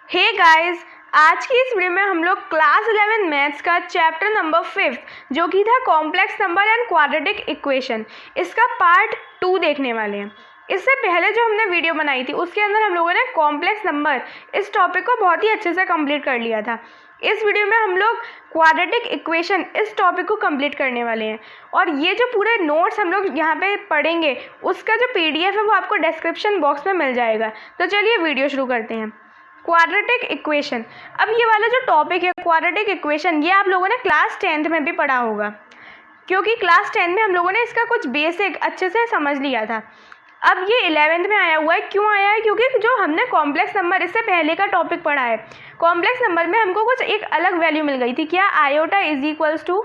Hey guys, आज की इस वीडियो में हम लोग क्लास 11 मैथ्स का चैप्टर नंबर 5 जो कि था complex number and quadratic equation, इसका पार्ट 2 देखने वाले हैं। इससे पहले जो हमने वीडियो बनाई थी उसके अंदर हम लोगों ने कॉम्प्लेक्स नंबर इस टॉपिक को बहुत ही अच्छे से कंप्लीट कर लिया था। इस वीडियो में हम लोग क्वाड्रेटिक इक्वेशन इस टॉपिक को कंप्लीट करने वाले हैं और ये जो पूरे नोट्स हम लोग यहाँ पे पढ़ेंगे उसका जो PDF है वो आपको डिस्क्रिप्शन बॉक्स में मिल जाएगा। तो चलिए वीडियो शुरू करते हैं। Quadratic equation. अब ये वाला जो टॉपिक है क्वाड्रेटिक इक्वेशन, ये आप लोगों ने क्लास 10th में भी पढ़ा होगा, क्योंकि क्लास 10 में हम लोगों ने इसका कुछ बेसिक अच्छे से समझ लिया था। अब ये 11th में आया हुआ है। क्यों आया है? क्योंकि जो हमने कॉम्प्लेक्स नंबर इससे पहले का टॉपिक पढ़ा है, कॉम्प्लेक्स नंबर में हमको कुछ एक अलग वैल्यू मिल गई थी। क्या? आयोटा इज इक्वल्स टू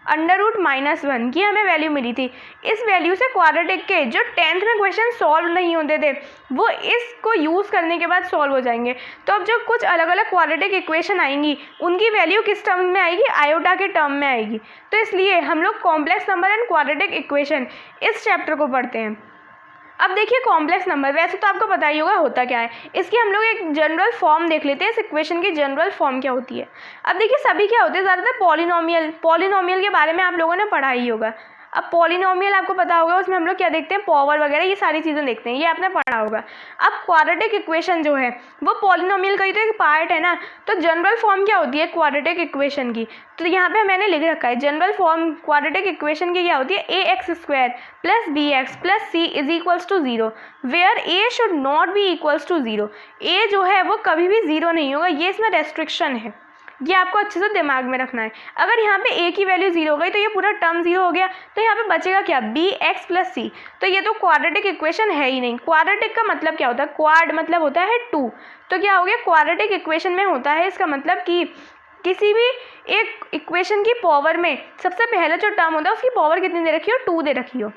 √-1 की हमें वैल्यू मिली थी। इस वैल्यू से क्वाड्रेटिक के जो 10th में क्वेश्चन सॉल्व नहीं होते थे वो इसको यूज़ करने के बाद सॉल्व हो जाएंगे। तो अब जो कुछ अलग अलग क्वाड्रेटिक इक्वेशन आएंगी उनकी वैल्यू किस टर्म में आएगी? आयोटा के टर्म में आएगी। तो इसलिए हम लोग complex number and quadratic equation इस चैप्टर को पढ़ते हैं। अब देखिए कॉम्प्लेक्स नंबर, वैसे तो आपको पता ही होगा होता क्या है। इसकी हम लोग एक जनरल फॉर्म देख लेते हैं, इस इक्वेशन की जनरल फॉर्म क्या होती है। अब देखिए सभी क्या होते हैं, ज़्यादातर पॉलिनोमियल के बारे में आप लोगों ने पढ़ा ही होगा। अब पॉलिनोमियल आपको पता होगा, उसमें हम लोग क्या देखते हैं, पावर वगैरह ये सारी चीज़ें देखते हैं, ये आपने पढ़ा होगा। अब क्वाड्रेटिक इक्वेशन जो है वो पॉलिनोमियल का ही तो एक पार्ट है ना। तो जनरल फॉर्म क्या होती है क्वाड्रेटिक इक्वेशन की? तो यहाँ पे मैंने लिख रखा है जनरल फॉर्म क्वाड्रेटिक इक्वेशन की क्या होती है? ax² + bx + c is equals to 0 where a should not be equals to 0। a जो है वो कभी भी 0 नहीं होगा, ये इसमें रेस्ट्रिक्शन है, ये आपको अच्छे से दिमाग में रखना है। अगर यहाँ पे a की वैल्यू 0 हो गई तो ये पूरा टर्म 0 हो गया, तो यहाँ पे बचेगा क्या? bx + c। तो ये तो क्वाड्रेटिक इक्वेशन है ही नहीं। क्वाड्रेटिक का मतलब क्या होता है? क्वाड मतलब होता है 2। तो क्या हो गया? क्वाड्रेटिक इक्वेशन में होता है इसका मतलब कि किसी भी एक इक्वेशन की पावर में सबसे पहले जो टर्म होता है उसकी पावर कितनी दे रखी हो? 2 दे रखी हो।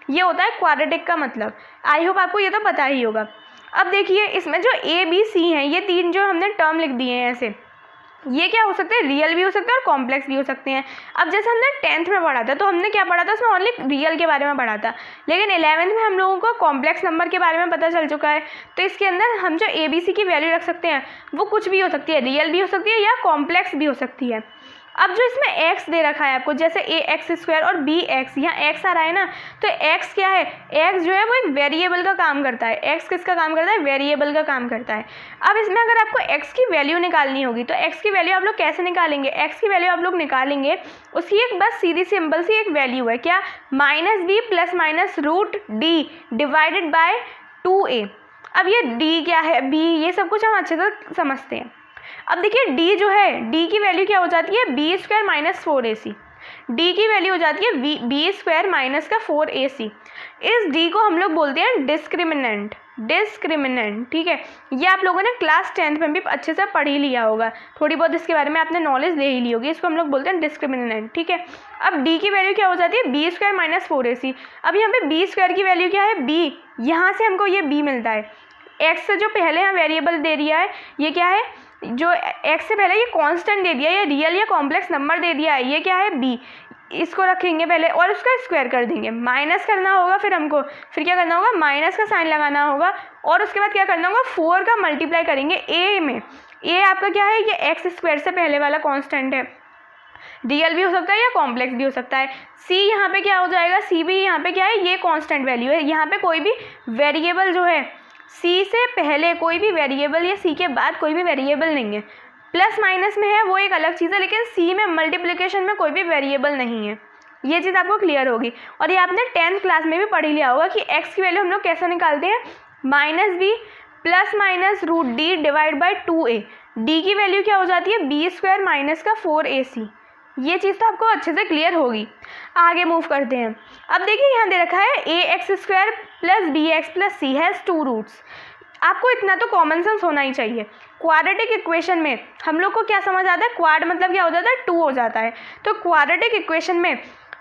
ये होता है क्वाड्रेटिक का मतलब। आई होप आपको ये तो पता ही होगा। अब देखिए इसमें जो a b c हैं, ये तीन जो हमने टर्म लिख दिए हैं ऐसे, ये क्या हो सकते हैं? रियल भी हो सकते हैं और कॉम्प्लेक्स भी हो सकते हैं। अब जैसे हमने 10th में पढ़ा था तो हमने क्या पढ़ा था, उसमें ओनली रियल के बारे में पढ़ा था, लेकिन 11th में हम लोगों को कॉम्प्लेक्स नंबर के बारे में पता चल चुका है। तो इसके अंदर हम जो ABC की वैल्यू रख सकते हैं वो कुछ भी हो सकती है, रियल भी हो सकती है या कॉम्प्लेक्स भी हो सकती है। अब जो इसमें x दे रखा है आपको, जैसे ax² और bx, यहाँ x आ रहा है ना, तो x क्या है? x जो है वो एक वेरिएबल का काम करता है। x किसका काम करता है? वेरिएबल का काम करता है। अब इसमें अगर आपको x की वैल्यू निकालनी होगी तो x की वैल्यू आप लोग कैसे निकालेंगे? x की वैल्यू आप लोग निकालेंगे, उसकी एक बस सीधी सिंपल सी एक वैल्यू है, क्या? -b ± √d divided by 2a। अब ये d क्या है, b, ये सब कुछ हम अच्छे से समझते हैं। अब देखिए d जो है, d की वैल्यू क्या हो जाती है? b² - 4ac। d की वैल्यू हो जाती है b² - 4ac। इस d को हम लोग बोलते हैं डिस्क्रिमिनेंट। ठीक है, ये आप लोगों ने क्लास 10th में भी अच्छे से पढ़ ही लिया होगा, थोड़ी बहुत इसके बारे में आपने नॉलेज ले ही ली होगी। इसको हम लोग बोलते हैं डिस्क्रिमिनेंट। ठीक है, अब d की वैल्यू क्या हो जाती है? b² - 4ac। अब यहाँ पे b² की वैल्यू क्या है? b, यहाँ से हमको ये b मिलता है। x से जो पहले यहाँ वेरिएबल दे दिया है, ये क्या है? जो x से पहले ये कांस्टेंट दे दिया है, ये रियल या कॉम्प्लेक्स नंबर दे दिया है, ये क्या है? b। इसको रखेंगे पहले और उसका स्क्वायर कर देंगे, माइनस करना होगा, फिर हमको फिर क्या करना होगा? माइनस का साइन लगाना होगा और उसके बाद क्या करना होगा? 4 का मल्टीप्लाई करेंगे a में। a आपका क्या है? ये x² से पहले वाला कांस्टेंट है, रियल भी हो सकता है या कॉम्प्लेक्स भी हो सकता है। c यहाँ पे क्या हो जाएगा? c भी यहाँ पे क्या है? ये कांस्टेंट वैल्यू है। यहाँ पे कोई भी वेरिएबल जो है, c से पहले कोई भी वेरिएबल या c के बाद कोई भी वेरिएबल नहीं है। प्लस माइनस में है वो एक अलग चीज़ है, लेकिन c में मल्टीप्लिकेशन में कोई भी वेरिएबल नहीं है। ये चीज़ आपको क्लियर होगी। और ये आपने 10th क्लास में भी पढ़ लिया होगा कि x की वैल्यू हम लोग कैसे निकालते हैं? -b ± √d divide by 2a। d की वैल्यू क्या हो जाती है? b² - 4ac। ये चीज़ तो आपको अच्छे से क्लियर होगी। आगे मूव करते हैं। अब देखिए यहाँ दे रखा है ax² + bx + c has 2 roots. आपको इतना तो कॉमन सेंस होना ही चाहिए। क्वाड्रेटिक इक्वेशन में हम लोग को क्या समझ आता है? क्वाड मतलब क्या हो जाता है? 2 हो जाता है। तो क्वाड्रेटिक इक्वेशन में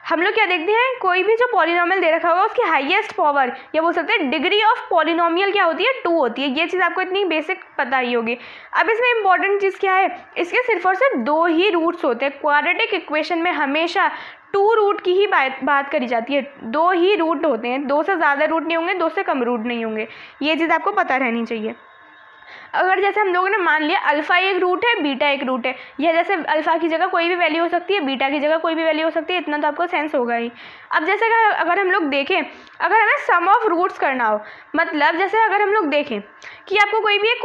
हम लोग क्या देखते हैं? कोई भी जो पॉलिनोमियल दे रखा होगा उसकी हाईएस्ट पावर या बोल सकते हैं डिग्री ऑफ पॉलिनोमियल क्या होती है? 2 होती है। ये चीज़ आपको इतनी बेसिक पता ही होगी। अब इसमें इंपॉर्टेंट चीज़ क्या है? इसके सिर्फ और सिर्फ 2 ही रूट्स होते हैं। क्वाड्रेटिक इक्वेशन में हमेशा 2 रूट की ही बात करी जाती है। 2 ही रूट होते हैं, 2 से ज़्यादा रूट नहीं होंगे, 2 से कम रूट नहीं होंगे। ये चीज़ आपको पता रहनी चाहिए। अगर जैसे हम लोगों ने मान लिया अल्फ़ा एक रूट है, बीटा एक रूट है, यह जैसे अल्फ़ा की जगह कोई भी वैल्यू हो सकती है, बीटा की जगह कोई भी वैल्यू हो सकती है, इतना तो आपको सेंस होगा ही। अब जैसे अगर हम लोग देखें, अगर हमें सम ऑफ रूट्स करना हो, मतलब जैसे अगर हम लोग देखें कि आपको कोई भी एक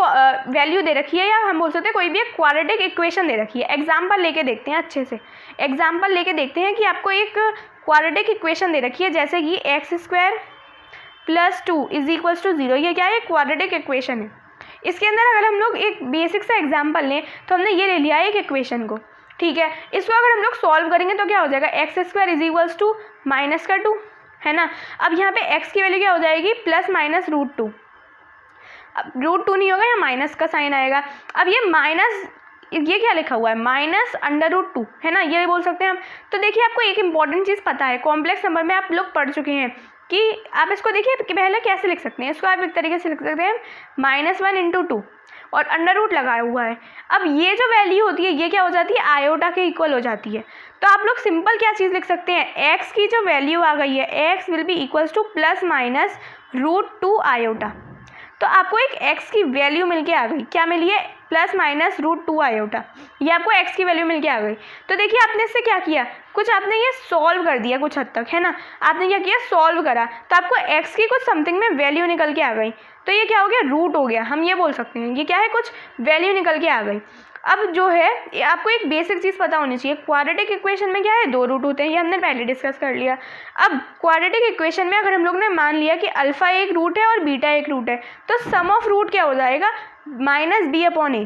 वैल्यू दे रखी है, या हम बोल सकते हैं कोई भी एक क्वाड्रेटिक इक्वेशन दे रखी है। एग्जाम्पल लेके देखते हैं, अच्छे से एग्जाम्पल लेके देखते हैं कि आपको एक क्वाड्रेटिक इक्वेशन दे रखी है, जैसे कि x² + 2 = 0। ये क्या है? क्वाड्रेटिक इक्वेशन है। इसके अंदर अगर हम लोग एक बेसिक सा एग्जाम्पल लें तो हमने ये ले लिया है एक इक्वेशन को, ठीक है। इसको अगर हम लोग सॉल्व करेंगे तो क्या हो जाएगा? x² = -2 है ना। अब यहाँ पे x की वैल्यू क्या हो जाएगी? +-√2। अब √2 नहीं होगा, यहाँ माइनस का साइन आएगा। अब ये क्या लिखा हुआ है? -√2 है ना, ये बोल सकते हैं हम। तो देखिए आपको एक इंपॉर्टेंट चीज़ पता है, कॉम्प्लेक्स नंबर में आप लोग पढ़ चुके हैं कि आप इसको देखिए कि पहले कैसे लिख सकते हैं। इसको आप एक तरीके से लिख सकते हैं -1 × 2 और अंडर रूट लगाया हुआ है। अब ये जो वैल्यू होती है ये क्या हो जाती है? आयोटा के इक्वल हो जाती है। तो आप लोग सिंपल क्या चीज़ लिख सकते हैं? x की जो वैल्यू आ गई है, x will be equals to +-√2 iota. तो आपको एक x की वैल्यू मिल के आ गई। क्या मिली है? +-√2 आयोटा। ये आपको x की वैल्यू मिल के आ गई। तो देखिए आपने इससे क्या किया, कुछ आपने ये सॉल्व कर दिया कुछ हद तक, है ना। आपने क्या किया? सॉल्व करा, तो आपको x की कुछ समथिंग में वैल्यू निकल के आ गई। तो ये क्या हो गया? रूट हो गया। हम ये बोल सकते हैं ये क्या है? कुछ वैल्यू निकल के आ गई। अब जो है आपको एक बेसिक चीज़ पता होनी चाहिए, क्वाड्रेटिक इक्वेशन में क्या है? 2 रूट होते हैं, ये हमने पहले डिस्कस कर लिया। अब क्वाड्रेटिक इक्वेशन में अगर हम लोग ने मान लिया कि अल्फ़ा एक रूट है और बीटा एक रूट है, तो सम ऑफ रूट क्या हो जाएगा? -b/a।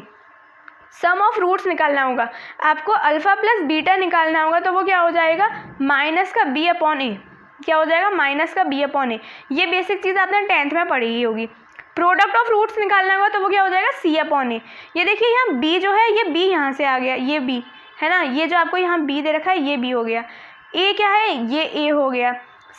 सम ऑफ रूट्स निकालना होगा आपको, अल्फ़ा प्लस बीटा निकालना होगा, तो वो क्या हो जाएगा? -b/a। क्या हो जाएगा? -b/a। ये बेसिक चीज़ आपने 10th में पढ़ी ही होगी। प्रोडक्ट ऑफ रूट्स निकालना होगा तो वो क्या हो जाएगा? c/a। ये देखिए यहाँ b जो है, ये b यहाँ से आ गया, ये b है ना, ये जो आपको यहाँ b दे रखा है ये b हो गया। a क्या है? ये a हो गया।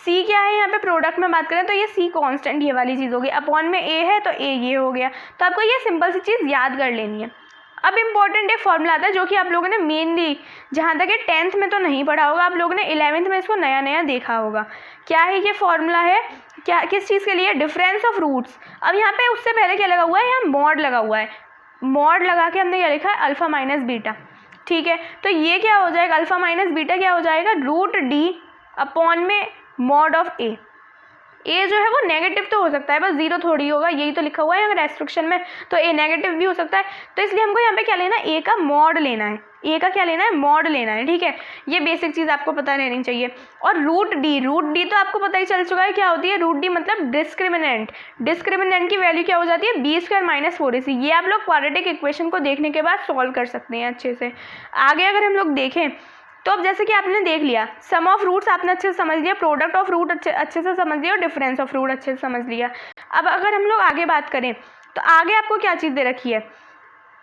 c क्या है? यहाँ पे प्रोडक्ट में बात करें तो ये c कांस्टेंट, ये वाली चीज़ होगी। अपॉन में a है तो a ये हो गया। तो आपको ये सिंपल सी चीज़ याद कर लेनी है। अब इम्पॉर्टेंट एक फॉर्मूला आता है जो कि आप लोगों ने मेनली जहाँ तक ये 10th में तो नहीं पढ़ा होगा, आप लोगों ने 11th में इसको नया नया देखा होगा। क्या है ये फॉर्मूला? है क्या, किस चीज़ के लिए? Difference of roots. अब यहाँ पे उससे पहले क्या लगा हुआ है? यहाँ मॉड लगा हुआ है। मॉड लगा के हमने क्या लिखा है? अल्फ़ा माइनस बीटा, ठीक है। तो ये क्या हो जाएगा? अल्फ़ा माइनस बीटा क्या हो जाएगा? √d अपॉन में मॉड ऑफ a। ए जो है वो नेगेटिव तो हो सकता है, बस जीरो थोड़ी होगा, यही तो लिखा हुआ है अगर रेस्ट्रिक्शन में, तो ए नेगेटिव भी हो सकता है। तो इसलिए हमको यहाँ पे क्या लेना है? ए का मॉड लेना है। ए का क्या लेना है? मॉड लेना है, ठीक है। ये बेसिक चीज़ आपको पता रहनी चाहिए। और √d तो आपको पता ही चल चुका है क्या होती है। √d मतलब डिस्क्रिमिनेंट। डिस्क्रिमिनेंट की वैल्यू क्या हो जाती है? b² - 4ac। ये आप लोग क्वाड्रेटिक इक्वेशन को देखने के बाद सॉल्व कर सकते हैं अच्छे से। आगे अगर हम लोग देखें तो अब जैसे कि आपने देख लिया, सम ऑफ रूट्स आपने अच्छे से समझ लिया, प्रोडक्ट ऑफ रूट अच्छे से समझ लिया और डिफरेंस ऑफ रूट अच्छे से समझ लिया। अब अगर हम लोग आगे बात करें तो आगे आपको क्या चीज़ दे रखी है?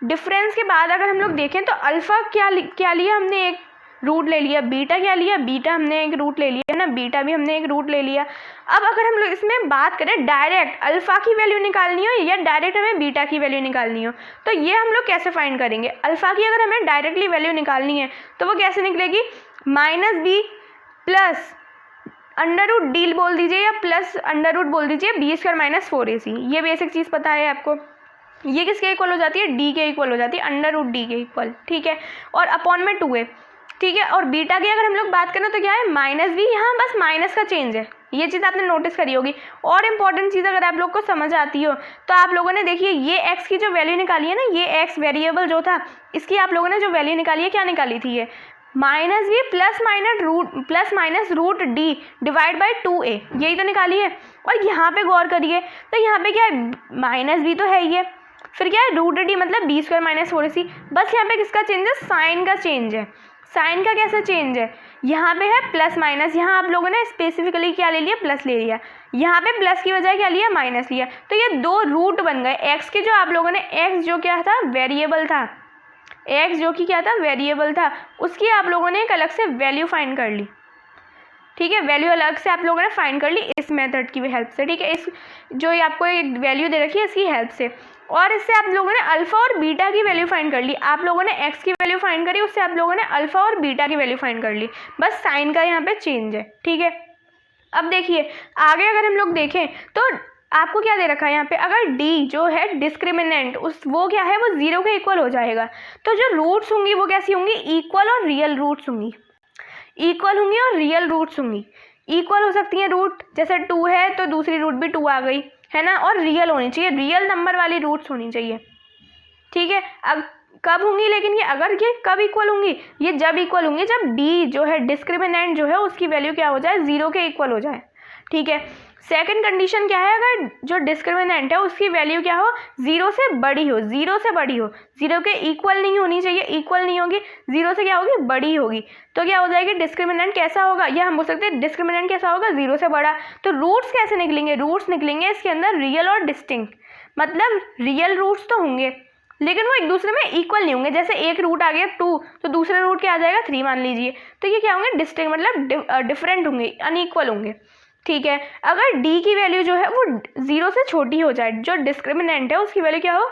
डिफरेंस के बाद अगर हम लोग देखें तो अल्फ़ा क्या लिया हमने? एक रूट ले लिया। बीटा क्या लिया? बीटा हमने एक रूट ले लिया, है ना, बीटा भी हमने एक रूट ले लिया। अब अगर हम लोग इसमें बात करें डायरेक्ट अल्फ़ा की वैल्यू निकालनी हो या डायरेक्ट हमें बीटा की वैल्यू निकालनी हो, तो ये हम लोग कैसे फाइंड करेंगे? अल्फ़ा की अगर हमें डायरेक्टली वैल्यू निकालनी है तो वो कैसे निकलेगी? -b प्लस √d बोल दीजिए या प्लस √ बोल दीजिए b² - 4ac। ये बेसिक चीज़ पता है आपको। ये किसके इक्वल हो जाती है? d के इक्वल हो जाती है, √d के इक्वल, ठीक है। और अपॉन में 2a, ठीक है। और बीटा की अगर हम लोग बात करें तो क्या है? -b, यहाँ बस माइनस का चेंज है, ये चीज़ आपने नोटिस करी होगी। और इम्पॉर्टेंट चीज़ अगर आप लोग को समझ आती हो तो आप लोगों ने देखिए ये x की जो वैल्यू निकाली है ना, ये x वेरिएबल जो था, इसकी आप लोगों ने जो वैल्यू निकाली है क्या निकाली थी? ये -b plus √d divide by 2a, यही तो निकाली है। और यहाँ पे गौर करिए तो यहाँ पे क्या है? -b तो है ही, फिर क्या है? √d मतलब b² - 4ac। बस यहाँ पे किसका चेंज है? साइन का चेंज है। साइन का कैसा चेंज है? यहाँ पे है प्लस माइनस, यहाँ आप लोगों ने स्पेसिफिकली क्या ले लिया? प्लस ले लिया। यहाँ पे प्लस की बजाय क्या लिया? माइनस लिया। तो ये दो रूट बन गए एक्स के, जो आप लोगों ने एक्स जो क्या था? वेरिएबल था। एक्स जो कि क्या था? वेरिएबल था। उसकी आप लोगों ने एक अलग से वैल्यू फाइंड कर ली, ठीक है। वैल्यू अलग से आप लोगों ने फाइंड कर ली इस मेथड की हेल्प से, ठीक है। इस जो आपको एक वैल्यू दे रखी है इसकी हेल्प से, और इससे आप लोगों ने अल्फ़ा और बीटा की वैल्यू फाइंड कर ली। आप लोगों ने एक्स की वैल्यू फाइंड करी, उससे आप लोगों ने अल्फ़ा और बीटा की वैल्यू फाइंड कर ली। बस साइन का यहाँ पे चेंज है, ठीक है। अब देखिए आगे अगर हम लोग देखें तो आपको क्या दे रखा है यहाँ पे, अगर डी जो है डिस्क्रिमिनेंट वो क्या है, वो 0 के इक्वल हो जाएगा। तो जो रूट्स होंगी वो कैसी होंगी, इक्वल और रियल रूट्स होंगी, इक्वल होंगी और रियल रूट्स होंगी। इक्वल हो सकती हैं रूट, जैसे 2 है तो दूसरी रूट भी 2 आ गई, है ना, और रियल होनी चाहिए, रियल नंबर वाली रूट्स होनी चाहिए, ठीक है। अब कब होंगी लेकिन ये, अगर ये कब इक्वल होंगी, ये जब इक्वल होंगी जब डी जो है डिस्क्रिमिनेंट जो है उसकी वैल्यू क्या हो जाए, 0 के इक्वल हो जाए, ठीक है। सेकंड कंडीशन क्या है, अगर जो डिस्क्रिमिनेंट है उसकी वैल्यू क्या हो, 0 से बड़ी हो, 0 से बड़ी हो, 0 के इक्वल नहीं होनी चाहिए, इक्वल नहीं होगी, 0 से क्या होगी, बड़ी होगी। तो क्या हो जाएगी, डिस्क्रिमिनेंट कैसा होगा, यह हम बोल सकते हैं डिस्क्रिमिनेंट कैसा होगा, 0 से बड़ा। तो रूट्स कैसे निकलेंगे, रूट्स निकलेंगे इसके अंदर रियल और डिस्टिंक्ट, मतलब रियल रूट्स तो होंगे लेकिन वो एक दूसरे में इक्वल नहीं होंगे। जैसे एक रूट आ गया 2 तो दूसरा रूट क्या आ जाएगा, 3 मान लीजिए। तो ये क्या होंगे, डिस्टिंक्ट मतलब डिफरेंट होंगे, अनइक्वल होंगे, ठीक है। अगर डी की वैल्यू जो है वो 0 से छोटी हो जाए, जो डिस्क्रिमिनेंट है उसकी वैल्यू क्या हो,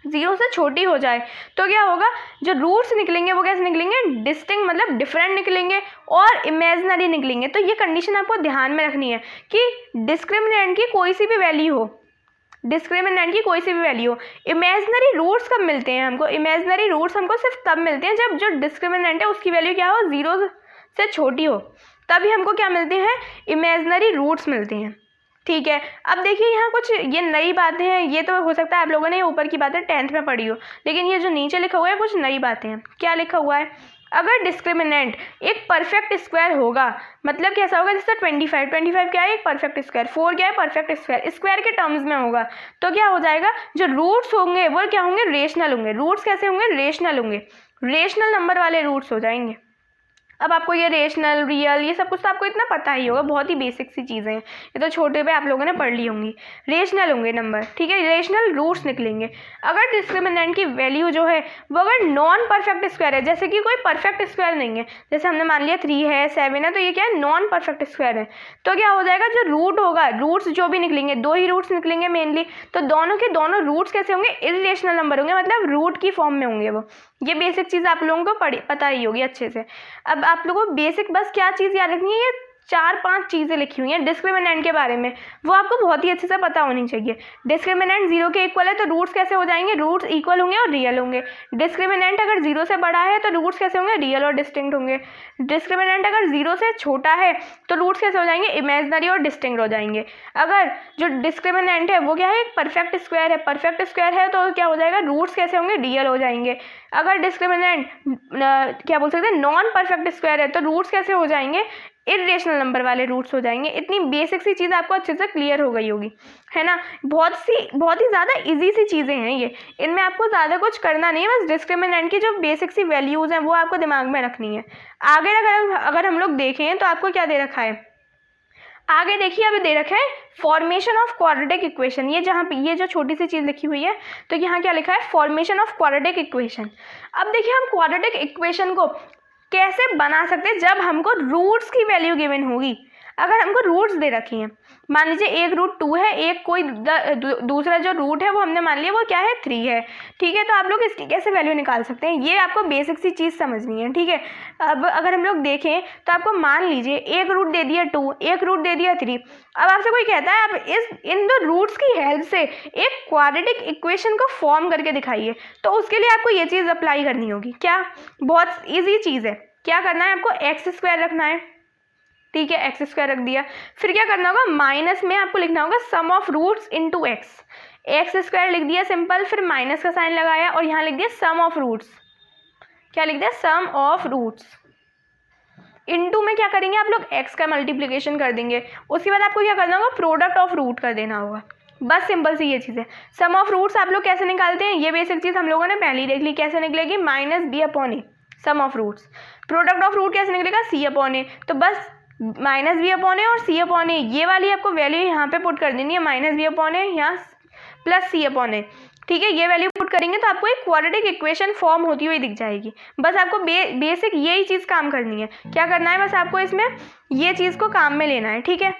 0 से छोटी हो जाए, तो क्या होगा, जो रूट्स निकलेंगे वो कैसे निकलेंगे, डिस्टिंक्ट मतलब डिफरेंट निकलेंगे और इमेजिनरी निकलेंगे। तो ये कंडीशन आपको ध्यान में रखनी है कि डिस्क्रिमिनेंट की कोई सी भी वैल्यू हो, डिस्क्रिमिनेंट की कोई सी भी वैल्यू हो। इमेजिनरी रूट्स कब मिलते हैं हमको, इमेजिनरी रूट्स हमको सिर्फ तब मिलते हैं जब जो डिस्क्रिमिनेंट है उसकी वैल्यू क्या हो, 0 से छोटी हो, तभी हमको क्या मिलते हैं, इमेजिनरी रूट्स मिलते हैं, ठीक है। अब देखिए यहाँ कुछ ये नई बातें हैं, ये तो हो सकता है आप लोगों ने ऊपर की बातें 10th में पढ़ी हो, लेकिन ये जो नीचे लिखा हुआ है कुछ नई बातें हैं। क्या लिखा हुआ है, अगर डिस्क्रिमिनेंट एक परफेक्ट स्क्वायर होगा, मतलब कैसा होगा, जैसे 25 क्या है, एक परफेक्ट स्क्वायर, 4 क्या है, परफेक्ट स्क्वायर, स्क्वायर के टर्म्स में होगा, तो क्या हो जाएगा, जो रूट्स होंगे वो क्या होंगे, रेशनल होंगे। रूट्स कैसे होंगे, रेशनल होंगे, रेशनल नंबर वाले रूट्स हो जाएंगे। अब आपको ये रेशनल, रियल, ये सब कुछ तो आपको इतना पता ही होगा, बहुत ही बेसिक सी चीज़ें हैं, ये तो छोटे पे आप लोगों ने पढ़ ली होंगी। रेशनल होंगे नंबर, ठीक है, रेशनल रूट्स निकलेंगे। अगर डिस्क्रिमिनेंट की वैल्यू जो है वो अगर नॉन परफेक्ट स्क्वायर है, जैसे कि कोई परफेक्ट स्क्वायर नहीं है, जैसे हमने मान लिया 3 है, 7 है, तो ये क्या है, नॉन परफेक्ट स्क्वायर है, तो क्या हो जाएगा, जो रूट होगा, रूट्स जो भी निकलेंगे, 2 ही रूट्स निकलेंगे मेनली, तो दोनों के दोनों रूट्स कैसे होंगे, इर्रेशनल नंबर होंगे, मतलब रूट की फॉर्म में होंगे वो। ये बेसिक चीज़ आप लोगों को पता ही होगी अच्छे से। अब आप लोगों को बेसिक बस क्या चीज़ याद रखनी है, ये 4-5 चीज़ें लिखी हुई हैं डिस्क्रिमिनेंट के बारे में, वो आपको बहुत ही अच्छे से पता होनी चाहिए। डिस्क्रिमिनेंट 0 के इक्वल है तो रूट्स कैसे हो जाएंगे, रूट्स इक्वल होंगे और रियल होंगे। डिस्क्रिमिनेंट अगर 0 से बड़ा है तो रूट्स कैसे होंगे, रियल और डिस्टिंक्ट होंगे। डिस्क्रिमिनेंट अगर 0 से छोटा है तो रूट्स कैसे हो जाएंगे, इमेजिनरी और डिस्टिंक्ट हो जाएंगे। अगर जो डिस्क्रिमिनेंट है वो क्या है, एक परफेक्ट स्क्वायर है, परफेक्ट स्क्वायर है तो क्या हो जाएगा, रूट्स कैसे होंगे, रियल हो जाएंगे। अगर डिस्क्रिमिनेंट क्या बोल सकते हैं, नॉन परफेक्ट स्क्वायर है तो रूट्स कैसे हो जाएंगे, इर्रेशनल नंबर वाले रूट्स हो जाएंगे। इतनी बेसिक सी चीज़ आपको अच्छे से क्लियर हो गई होगी, है ना। बहुत ही ज़्यादा इजी सी चीज़ें हैं ये, इनमें आपको ज़्यादा कुछ करना नहीं है, बस डिस्क्रिमिनेंट की जो बेसिक सी वैल्यूज़ हैं वो आपको दिमाग में रखनी है। आगे अगर हम लोग देखें तो आपको क्या दे रखा है, आगे देखिए अभी दे रखा है फॉर्मेशन ऑफ क्वाड्रेटिक इक्वेशन। ये जहाँ पे ये जो छोटी सी चीज़ लिखी हुई है तो यहाँ क्या लिखा है, फॉर्मेशन ऑफ क्वाड्रेटिक इक्वेशन। अब देखिए हम क्वाड्रेटिक इक्वेशन को कैसे बना सकते हैं, जब हमको रूट्स की वैल्यू गिवन होगी। अगर हमको रूट्स दे रखी हैं, मान लीजिए एक रूट 2 है, एक कोई दूसरा जो रूट है वो हमने मान लिया वो क्या है, 3 है, ठीक है। तो आप लोग इसकी कैसे वैल्यू निकाल सकते हैं, ये आपको बेसिक सी चीज़ समझनी है, ठीक है। अब अगर हम लोग देखें तो आपको मान लीजिए एक रूट दे दिया 2, एक रूट दे दिया 3। अब आपसे कोई कहता है आप इन दो रूट्स की हेल्प से एक क्वाड्रेटिक इक्वेशन को फॉर्म करके दिखाइए, तो उसके लिए आपको ये चीज़ अप्लाई करनी होगी। क्या, बहुत ईजी चीज़ है। क्या करना है आपको, एक्स स्क्वायर रखना है, ठीक है, एक्स स्क्वायर रख दिया। फिर क्या करना होगा, माइनस में आपको लिखना होगा sum of roots into x. X square लिख दिया सिंपल, फिर माइनस का साइन लगाया और यहाँ लिख दिया सम ऑफ रूट्स। क्या लिख दिया, सम ऑफ रूट्स। इनटू में क्या करेंगे आप लोग, एक्स का मल्टीप्लिकेशन कर देंगे। उसके बाद आपको क्या करना होगा, प्रोडक्ट ऑफ रूट कर देना होगा। बस सिंपल सी ये चीज़ है। सम ऑफ रूट्स आप लोग कैसे निकालते हैं, ये बेसिक चीज़ हम लोगों ने पहले ही देख ली, कैसे निकलेगी, minus b upon a sum of roots. Product of root कैसे निकलेगा, सी अपॉन ए। तो बस माइनस बी अपॉन ए और सी अपॉन ए, ये वाली आपको वैल्यू यहाँ पे पुट कर देनी है, माइनस बी अपॉन ए यहाँ प्लस सी अपॉन ए, ठीक है। ये वैल्यू पुट करेंगे तो आपको एक क्वाड्रेटिक इक्वेशन फॉर्म होती हुई दिख जाएगी। बस आपको बेसिक यही चीज़ काम करनी है। क्या करना है, बस आपको इसमें ये चीज़ को काम में लेना है, ठीक है।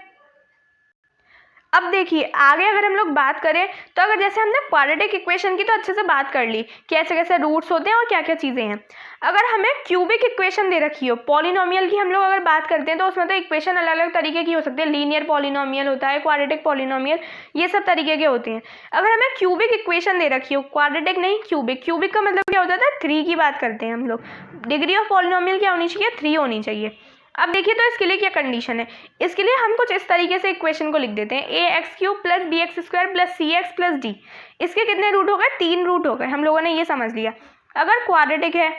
अब देखिए आगे अगर हम लोग बात करें तो अगर जैसे हमने क्वाड्रेटिक इक्वेशन की तो अच्छे से बात कर ली, कैसे कैसे रूट्स होते हैं और क्या क्या चीज़ें हैं। अगर हमें क्यूबिक इक्वेशन दे रखी हो, पॉलिनोमियल की हम लोग अगर बात करते हैं तो उसमें तो इक्वेशन अलग अलग तरीके की हो सकती है, लीनियर पॉलिनोमियल होता है, क्वाड्रेटिक पॉलिनोमियल, ये सब तरीके के होते हैं। अगर हमें क्यूबिक इक्वेशन दे रखी हो, क्वाड्रेटिक नहीं क्यूबिक, क्यूबिक का मतलब क्या होता है, 3 की बात करते हैं हम लोग। डिग्री ऑफ पॉलिनोमियल क्या होनी चाहिए, 3 होनी चाहिए। अब देखिए तो इसके लिए क्या कंडीशन है, इसके लिए हम कुछ इस तरीके से इक्वेशन को लिख देते हैं, a x cube plus b x square plus c x plus d. इसके कितने रूट हो गए, 3 रूट हो गए, हम लोगों ने ये समझ लिया। अगर क्वाड्रेटिक है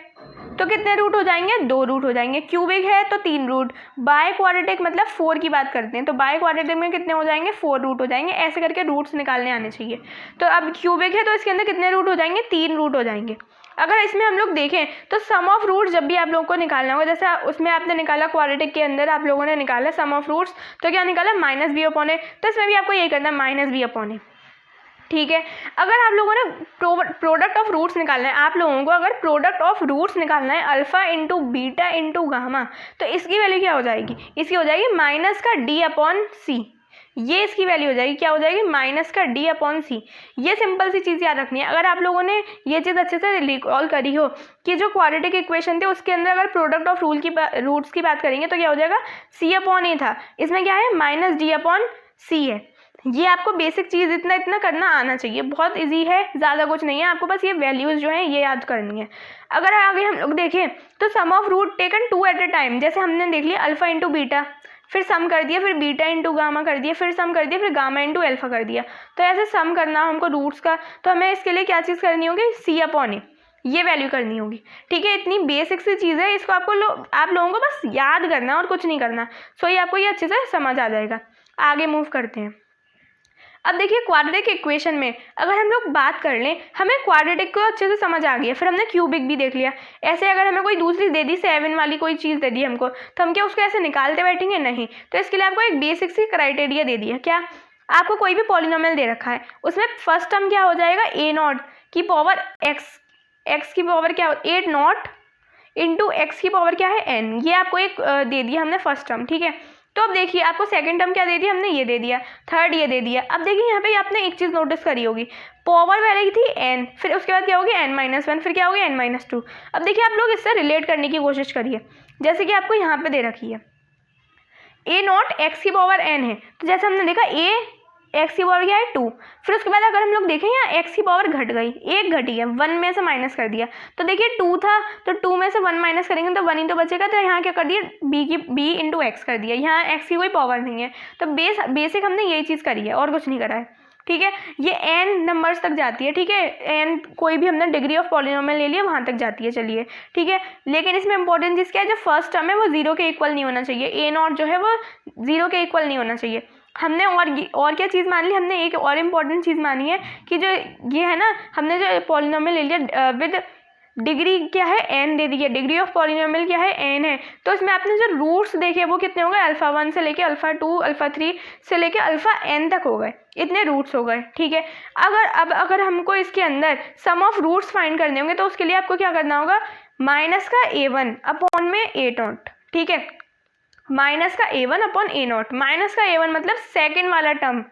तो कितने रूट हो जाएंगे, 2 रूट हो जाएंगे। क्यूबिक है तो 3 रूट। बाय क्वाड्रेटिक मतलब 4 की बात करते हैं तो बाय क्वाड्रेटिक में कितने हो जाएंगे, 4 रूट हो जाएंगे। ऐसे करके रूट्स निकालने आने चाहिए। तो अब क्यूबिक है तो इसके अंदर कितने रूट हो जाएंगे, 3 रूट हो जाएंगे। अगर इसमें हम लोग देखें तो सम ऑफ रूट्स जब भी आप लोगों को निकालना होगा, जैसे उसमें आपने निकाला क्वाड्रेटिक के अंदर आप लोगों ने निकाला सम ऑफ रूट्स, तो क्या निकाला, माइनस बी अपॉन ए। तो इसमें भी आपको यही करना है, माइनस बी अपॉन ए। ठीक है। अगर आप लोगों ने प्रोडक्ट ऑफ रूट्स निकालना है, आप लोगों को अगर प्रोडक्ट ऑफ रूट्स निकालना है alpha into beta into gamma, तो इसकी वैल्यू क्या हो जाएगी, इसकी हो जाएगी माइनस का डी अपॉन सी। ये इसकी वैल्यू हो जाएगी, क्या हो जाएगी, माइनस का डी अपॉन सी। ये सिंपल सी चीज़ याद रखनी है। अगर आप लोगों ने ये चीज़ अच्छे से रिकॉल करी हो कि जो क्वाड्रेटिक इक्वेशन थे उसके अंदर अगर प्रोडक्ट ऑफ रूट्स की बात करेंगे तो क्या हो जाएगा, सी अपॉन ए था, इसमें क्या है, माइनस डी अपॉन सी है। ये आपको बेसिक चीज़ इतना करना आना चाहिए, बहुत इजी है, ज़्यादा कुछ नहीं है, आपको बस ये वैल्यूज़ जो हैं ये याद करनी है। अगर आगे हम लोग देखें तो sum of root taken 2 at a time, जैसे हमने देख लिया अल्फा इंटू बीटा, फिर सम कर दिया, फिर बीटा इंटू गामा कर दिया, फिर सम कर दिया, फिर गामा इंटू अल्फा कर दिया। तो ऐसे सम करना हमको रूट्स का, तो हमें इसके लिए क्या चीज़ करनी होगी, सी अपॉन ए, ये वैल्यू करनी होगी। ठीक है, इतनी बेसिक सी चीज़ है, इसको आपको आप लोगों को बस याद करना और कुछ नहीं करना। सो ये आपको ये अच्छे से समझ आ जाएगा। आगे मूव करते हैं। अब देखिए क्वाड्रेटिक इक्वेशन में अगर हम लोग बात कर लें, हमें क्वाड्रेटिक को अच्छे से समझ आ गया, फिर हमने क्यूबिक भी देख लिया। ऐसे अगर हमें कोई दूसरी दे दी, 7 वाली कोई चीज़ दे दी हमको, तो हम क्या उसको ऐसे निकालते बैठेंगे, नहीं। तो इसके लिए आपको एक बेसिक सी क्राइटेरिया दे दिया, क्या, आपको कोई भी पॉलिनोमियल दे रखा है, उसमें फर्स्ट टर्म क्या हो जाएगा, ए नॉट की पावर एक्स, एक्स की पावर क्या, 8 नॉट इंटू एक्स की पावर क्या है, एन। ये आपको एक दे दिया हमने फर्स्ट टर्म। ठीक है, तो अब देखिए आपको सेकंड टर्म क्या दे दिया हमने, ये दे दिया, थर्ड ये दे दिया। अब देखिए यहाँ पे आपने एक चीज़ नोटिस करी होगी, पावर पहले थी एन, फिर उसके बाद क्या होगी n-1, फिर क्या होगी n-2। अब देखिए आप लोग इससे रिलेट करने की कोशिश करिए, जैसे कि आपको यहाँ पे दे रखी है ए नॉट एक्स की पावर n है, तो जैसे हमने देखा ए एक्स की पावर क्या है 2, फिर उसके बाद अगर हम लोग देखें यहाँ एक्स की पावर घट गई, एक घटी है, 1 में से माइनस कर दिया, तो देखिए 2 था तो 2 में से 1 माइनस करेंगे तो 1 ही तो बचेगा। तो यहाँ क्या कर दिया, b इंटू एक्स कर दिया, यहाँ एक्स की कोई पावर नहीं है, तो बेसिक हमने यही चीज़ करी है और कुछ नहीं करा है। ठीक है, ये n नंबर्स तक जाती है। ठीक है, n कोई भी हमने डिग्री ऑफ पॉलिनोमियल ले लिया वहाँ तक जाती है, चलिए ठीक है। लेकिन इसमें इंपॉर्टेंट चीज़ क्या है, जो फर्स्ट टर्म है वो 0 के इक्वल नहीं होना चाहिए, ए नॉट जो है वो 0 के इक्वल नहीं होना चाहिए। हमने और क्या चीज़ मान ली, हमने एक और इम्पॉर्टेंट चीज़ मानी है कि जो ये है ना, हमने जो पॉलिनोमियल ले लिया विद डिग्री क्या है, n दे दी है, डिग्री ऑफ पॉलिनोमियल क्या है, n है, तो इसमें आपने जो रूट्स देखे वो कितने हो गए, अल्फा 1 से लेके अल्फा 2 अल्फा 3 से लेके अल्फा n तक हो गए, इतने रूट्स हो गए। ठीक है, अगर हमको इसके अंदर सम ऑफ रूट्स फाइंड करने होंगे तो उसके लिए आपको क्या करना होगा, माइनस का a1 अपॉन में a नॉट। ठीक है, माइनस का a1 upon a not, minus का a1 मतलब सेकेंड वाला टर्म,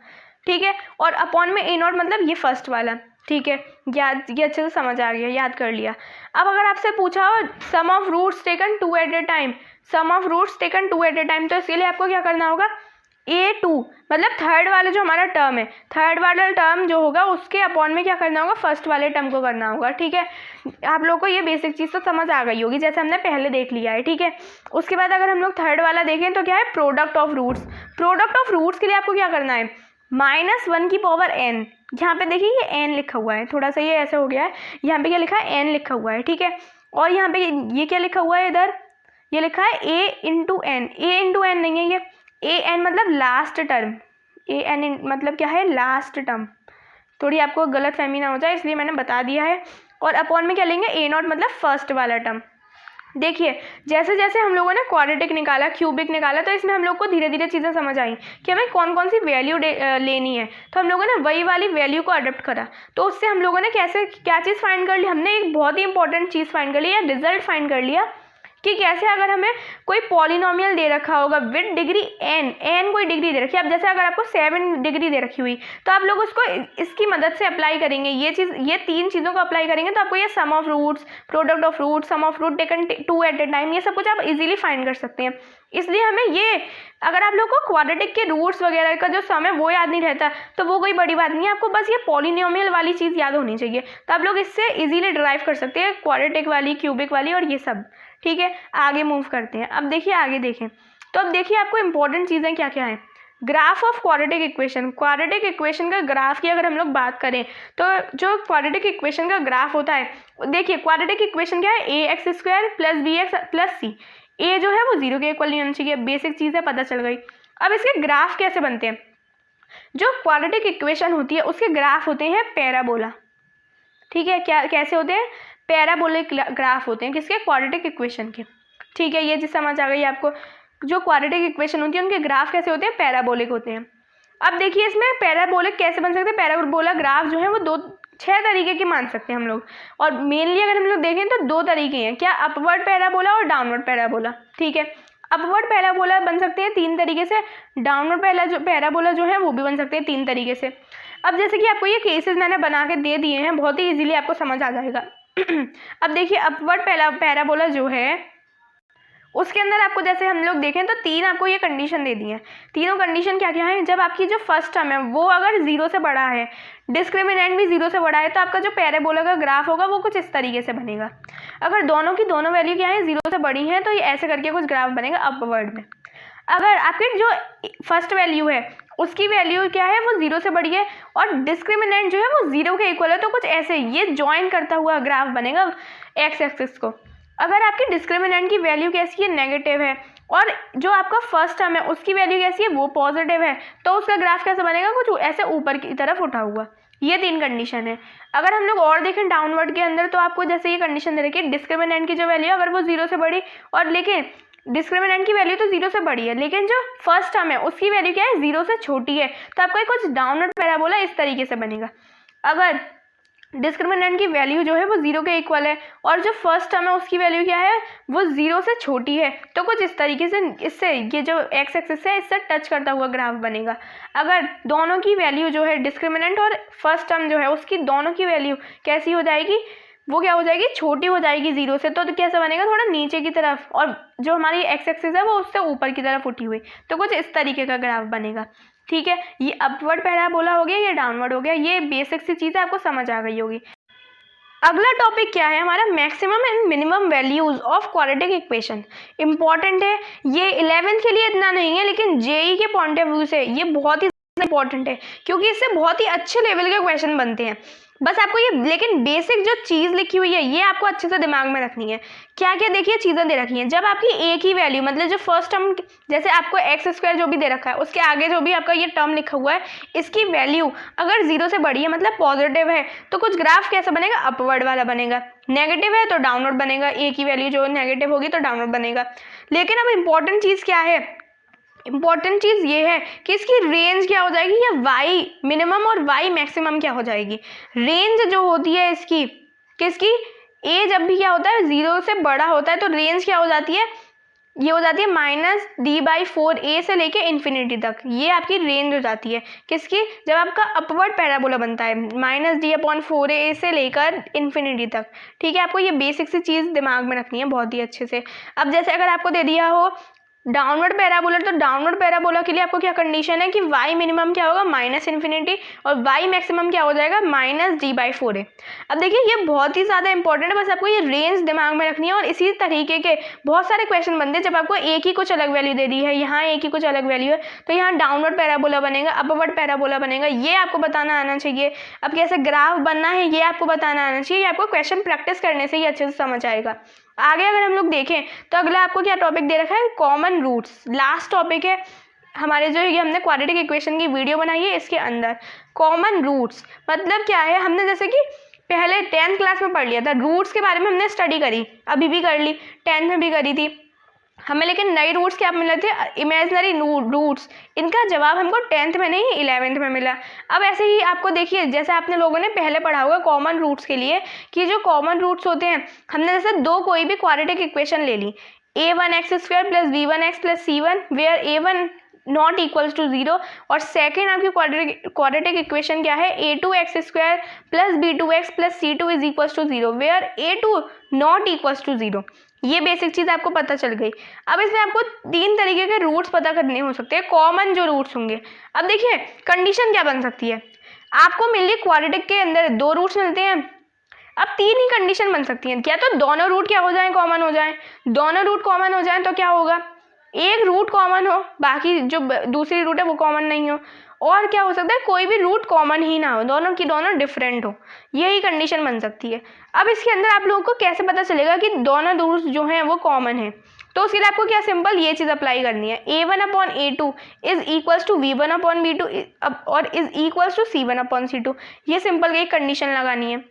ठीक है, और अपॉन में a नॉट मतलब ये फर्स्ट वाला। ठीक है, याद, ये अच्छे से समझ आ गया, याद कर लिया। अब अगर आपसे पूछा हो some of roots taken 2 at a time, some of roots taken 2 at a time, तो इसके लिए आपको क्या करना होगा, a2 मतलब थर्ड वाला जो हमारा टर्म है, थर्ड वाला टर्म जो होगा उसके अपॉन में क्या करना होगा, फर्स्ट वाले टर्म को करना होगा। ठीक है, आप लोगों को ये बेसिक चीज़ तो समझ आ गई होगी, जैसे हमने पहले देख लिया है। ठीक है, उसके बाद अगर हम लोग थर्ड वाला देखें तो क्या है, product of roots. Product of roots के लिए आपको क्या करना है, -1 की पावर n, यहाँ पे देखिए ये n लिखा हुआ है, थोड़ा सा ये ऐसे हो गया है, यहाँ पे क्या लिखा है, n लिखा हुआ है। ठीक है, और यहाँ पे ये क्या लिखा हुआ है, इधर ये लिखा है a into n, a into n नहीं है, ये a n मतलब लास्ट टर्म, a n मतलब क्या है, लास्ट टर्म। थोड़ी आपको गलत फहमी ना हो जाए इसलिए मैंने बता दिया है। और अपॉन में क्या लेंगे, a नॉट मतलब फर्स्ट वाला टर्म। देखिए जैसे जैसे हम लोगों ने क्वाड्रेटिक निकाला, क्यूबिक निकाला, तो इसमें हम लोग को धीरे धीरे चीज़ें समझ आई कि हमें कौन कौन सी वैल्यू लेनी है, तो हम लोगों ने वही वाली वैल्यू को अडॉप्ट करा। तो उससे हम लोगों ने कैसे क्या चीज़ फाइंड कर ली, हमने एक बहुत ही इंपॉर्टेंट चीज़ फाइंड कर ली, या रिजल्ट फाइंड कर लिया कि कैसे अगर हमें कोई पॉलिनोमियल दे रखा होगा विद डिग्री n कोई डिग्री दे रखी है। अब जैसे अगर आपको 7 डिग्री दे रखी हुई तो आप लोग उसको इसकी मदद से अप्लाई करेंगे, ये 3 चीज़ों को अप्लाई करेंगे तो आपको ये some of roots, product of root, some of root taken 2 at a time, ये सब कुछ आप इजीली फाइंड कर सकते हैं। इसलिए हमें ये, अगर आप लोग को क्वाड्रेटिक के रूट्स वगैरह का जो सम है वो याद नहीं रहता तो वो कोई बड़ी बात नहीं है, आपको बस ये पॉलिनोमियल वाली चीज़ याद होनी चाहिए, तो आप लोग इससे इजीली ड्राइव कर सकते हैं क्वाड्रेटिक वाली, क्यूबिक वाली और ये सब। ठीक है, आगे मूव करते हैं। अब देखिए आगे देखें तो अब देखिए आपको इंपॉर्टेंट चीज़ें क्या क्या हैं। Graph of quadratic equation, quadratic equation का ग्राफ की अगर हम लोग बात करें तो जो क्वाड्रेटिक इक्वेशन का ग्राफ होता है, देखिए क्वाड्रेटिक इक्वेशन क्या है, ax² + bx + c। ए जो है वो 0 के इक्वल नहीं होना चाहिए, बेसिक चीज़ है, पता चल गई। अब इसके ग्राफ कैसे बनते हैं, जो क्वाड्रेटिक इक्वेशन होती है उसके ग्राफ होते हैं पैराबोला। ठीक है, क्या कैसे होते हैं, पैराबोलिक ग्राफ होते हैं किसके, क्वाड्रेटिक इक्वेशन के। ठीक है, ये चीज़ समझ आ गई आपको, जो क्वाड्रेटिक इक्वेशन होती है उनके ग्राफ कैसे होते हैं, पैराबोलिक होते हैं। अब देखिए इसमें पैराबोलिक कैसे बन सकते हैं, पैराबोला ग्राफ जो है वो 6 तरीके के मान सकते हैं हम लोग, और मेनली अगर हम लोग देखें तो 2 तरीके हैं, क्या, अपवर्ड पैराबोला और डाउनवर्ड पैराबोला। ठीक है, अपवर्ड पैराबोला बन सकते हैं 3 तरीके से, डाउनवर्ड पैराबोला जो है वो भी बन सकते हैं 3 तरीके से। अब जैसे कि आपको ये केसेस मैंने बना के दे दिए हैं, बहुत ही इजीली आपको समझ आ जाएगा। अब देखिए अपवर्ड पैराबोला जो है उसके अंदर आपको जैसे हम लोग देखें तो 3 आपको ये कंडीशन दे दी है। तीनों कंडीशन क्या क्या है, जब आपकी जो फर्स्ट टर्म है वो अगर 0 से बड़ा है, डिस्क्रिमिनेंट भी 0 से बड़ा है, तो आपका जो पैराबोला का ग्राफ होगा वो कुछ इस तरीके से बनेगा। अगर दोनों की दोनों वैल्यू क्या है, 0 से बड़ी है, तो ये ऐसे करके कुछ ग्राफ बनेगा अपवर्ड में। अगर आपकी जो फर्स्ट वैल्यू है उसकी वैल्यू क्या है, वो 0 से बड़ी है और डिस्क्रिमिनेंट जो है वो 0 के इक्वल है, तो कुछ ऐसे ये ज्वाइन करता हुआ ग्राफ बनेगा एक्स एक्सिस को। अगर आपकी डिस्क्रिमिनेंट की वैल्यू कैसी है, नेगेटिव है, और जो आपका फर्स्ट टर्म है उसकी वैल्यू कैसी है, वो पॉजिटिव है, तो उसका ग्राफ कैसे बनेगा, कुछ ऐसे ऊपर की तरफ उठा हुआ। ये 3 कंडीशन है। अगर हम लोग और देखें डाउनवर्ड के अंदर तो आपको जैसे ये कंडीशन दे रखी है, डिस्क्रिमिनेंट की जो वैल्यू है अगर वो 0 से बड़ी, और लेकिन डिस्क्रिमिनेंट की वैल्यू तो 0 से बड़ी है, लेकिन जो फर्स्ट टर्म है उसकी वैल्यू क्या है, 0 से छोटी है, तो आपका कुछ डाउनवर्ड पैराबोला इस तरीके से बनेगा। अगर डिस्क्रिमिनेंट की वैल्यू जो है वो 0 के इक्वल है और जो फर्स्ट टर्म है उसकी वैल्यू क्या है, वो 0 से छोटी है, तो कुछ इस तरीके से इससे ये जो एक्स एक्सिस है इससे टच करता हुआ ग्राफ बनेगा। अगर दोनों की वैल्यू जो है, डिस्क्रिमिनेंट और फर्स्ट टर्म जो है उसकी दोनों की वैल्यू कैसी हो जाएगी, वो क्या हो जाएगी, छोटी हो जाएगी 0 से, तो कैसा बनेगा, थोड़ा नीचे की तरफ, और जो हमारी एक्स एक्सिस है वो उससे ऊपर की तरफ उठी हुई, तो कुछ इस तरीके का ग्राफ बनेगा। ठीक है, ये अपवर्ड पैराबोला हो गया, ये डाउनवर्ड हो गया, ये बेसिक सी चीज़ें आपको समझ आ गई होगी। अगला टॉपिक क्या है हमारा, maximum and minimum values of quadratic equation. Important है ये, 11th के लिए इतना नहीं है, लेकिन जेई के पॉइंट ऑफ व्यू से ये बहुत ही इंपॉर्टेंट है, क्योंकि इससे बहुत ही अच्छे लेवल के क्वेश्चन बनते हैं। बस आपको ये, लेकिन बेसिक जो चीज़ लिखी हुई है ये आपको अच्छे से दिमाग में रखनी है। क्या क्या देखिए चीज़ें दे रखी हैं, जब आपकी एक ही वैल्यू, मतलब जो फर्स्ट टर्म, जैसे आपको x² जो भी दे रखा है उसके आगे जो भी आपका ये टर्म लिखा हुआ है, इसकी वैल्यू अगर 0 से बड़ी है, मतलब पॉजिटिव है, तो कुछ ग्राफ कैसा बनेगा, अपवर्ड वाला बनेगा। नेगेटिव है तो डाउनवर्ड बनेगा, ए की वैल्यू जो नेगेटिव होगी तो डाउनवर्ड बनेगा। लेकिन अब इंपॉर्टेंट चीज़ क्या है, इंपॉर्टेंट चीज़ ये है कि इसकी रेंज क्या हो जाएगी, या वाई मिनिमम और वाई मैक्सिमम क्या हो जाएगी। रेंज जो होती है इसकी, किसकी, ए जब भी क्या होता है 0 से बड़ा होता है तो रेंज क्या हो जाती है, ये हो जाती है -d/4a से लेके इन्फिनिटी तक, ये आपकी रेंज हो जाती है किसकी, जब आपका अपवर्ड पैराबोला बनता है -d/4a से लेकर इन्फिनिटी तक। ठीक है, आपको ये बेसिक सी चीज़ दिमाग में रखनी है बहुत ही अच्छे से। अब जैसे अगर आपको दे दिया हो डाउनवर्ड पैराबोला, तो डाउनवर्ड पैराबोला के लिए आपको क्या कंडीशन है कि y मिनिमम क्या होगा, -इन्फिनिटी, और y मैक्सिमम क्या हो जाएगा, -d/4a। अब देखिए ये बहुत ही ज़्यादा इंपॉर्टेंट है, बस आपको ये रेंज दिमाग में रखनी है। और इसी तरीके के बहुत सारे क्वेश्चन बनते हैं जब आपको एक ही कुछ अलग वैल्यू दे दी है, यहाँ एक ही कुछ अलग वैल्यू है, तो यहाँ डाउनवर्ड पैराबोला बनेगा, अपवर्ड पैराबोला बनेगा, ये आपको बताना आना चाहिए। अब कैसे ग्राफ बनना है ये आपको बताना आना चाहिए, ये आपको क्वेश्चन प्रैक्टिस करने से ही अच्छे से समझ आएगा। आगे अगर हम लोग देखें तो अगला आपको क्या टॉपिक दे रखा है, कॉमन रूट्स। लास्ट टॉपिक है हमारे, जो ये हमने क्वाड्रेटिक इक्वेशन की वीडियो बनाई है इसके अंदर। कॉमन रूट्स मतलब क्या है, हमने जैसे कि पहले 10th क्लास में पढ़ लिया था, रूट्स के बारे में हमने स्टडी करी, अभी भी कर ली, 10th में भी करी थी। हमें लेकिन नई रूट्स क्या मिले थे, इमेजिनरी रूट्स। इनका जवाब हमको 10th में नहीं 11th में मिला। अब ऐसे ही आपको देखिए, जैसे आपने लोगों ने पहले पढ़ा होगा कॉमन रूट्स के लिए, कि जो कॉमन रूट्स होते हैं, हमने जैसे दो कोई भी क्वाड्रेटिक इक्वेशन ले ली, a1x² + b1x + c1 where a1 not equals to 0, और सेकेंड आपकी क्वाड्रेटिक इक्वेशन क्या है, a2x² + b2x + c2 is equals to 0 where a2 not equals to 0। ये बेसिक चीज़ आपको पता चल गई। अब इसमें आपको 3 तरीके के रूट्स पता करने हो सकते हैं, कॉमन जो रूट्स होंगे। अब देखिए कंडीशन क्या बन सकती है, आपको मिल रही क्वाड्रेटिक के अंदर 2 रूट्स मिलते हैं। अब 3 ही कंडीशन बन सकती हैं, क्या तो दोनों रूट क्या हो जाए, कॉमन हो जाए। दोनों रूट कॉमन हो जाए तो क्या होगा, एक रूट कॉमन हो, बाकी जो दूसरी रूट है वो कॉमन नहीं हो। और क्या हो सकता है, कोई भी रूट कॉमन ही ना हो, दोनों की दोनों डिफरेंट हो। यही कंडीशन बन सकती है। अब इसके अंदर आप लोगों को कैसे पता चलेगा कि दोनों रूट्स जो हैं वो कॉमन है, तो उसके लिए आपको क्या सिंपल ये चीज़ अप्लाई करनी है, a1/a2 is equals to v1/v2 और इज इक्वल्स टू c1/c2। ये सिंपल एक कंडीशन लगानी है।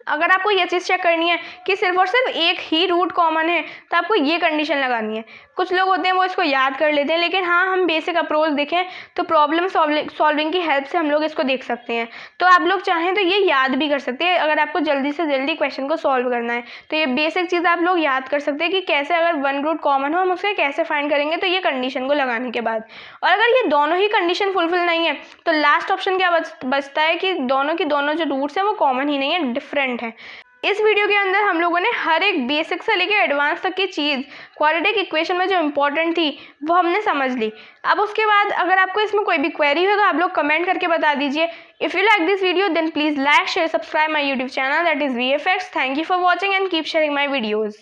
अगर आपको ये चीज़ चेक करनी है कि सिर्फ और सिर्फ एक ही रूट कॉमन है, तो आपको ये कंडीशन लगानी है। कुछ लोग होते हैं वो इसको याद कर लेते हैं, लेकिन हाँ, हम बेसिक अप्रोच देखें तो प्रॉब्लम सॉल्विंग की हेल्प से हम लोग इसको देख सकते हैं। तो आप लोग चाहें तो ये याद भी कर सकते हैं, अगर आपको जल्दी से जल्दी क्वेश्चन को सॉल्व करना है तो ये बेसिक चीज़ आप लोग याद कर सकते हैं कि कैसे अगर वन रूट कॉमन हो हम उसके कैसे फाइंड करेंगे, तो ये कंडीशन को लगाने के बाद। और अगर ये दोनों ही कंडीशन फुलफिल नहीं है तो लास्ट ऑप्शन क्या बचता है कि दोनों की दोनों जो रूट्स हैं वो कॉमन ही नहीं है, डिफरेंट है। इस वीडियो के अंदर हम लोगों ने हर एक बेसिक से लेकर एडवांस तक की चीज़ क्वाड्रेटिक इक्वेशन में जो इंपॉर्टेंट थी वो हमने समझ ली। अब उसके बाद अगर आपको इसमें कोई भी क्वेरी हो तो आप लोग कमेंट करके बता दीजिए। If you like this video then please like share subscribe my YouTube channel, that is VFX। Thank you for watching and keep sharing my videos.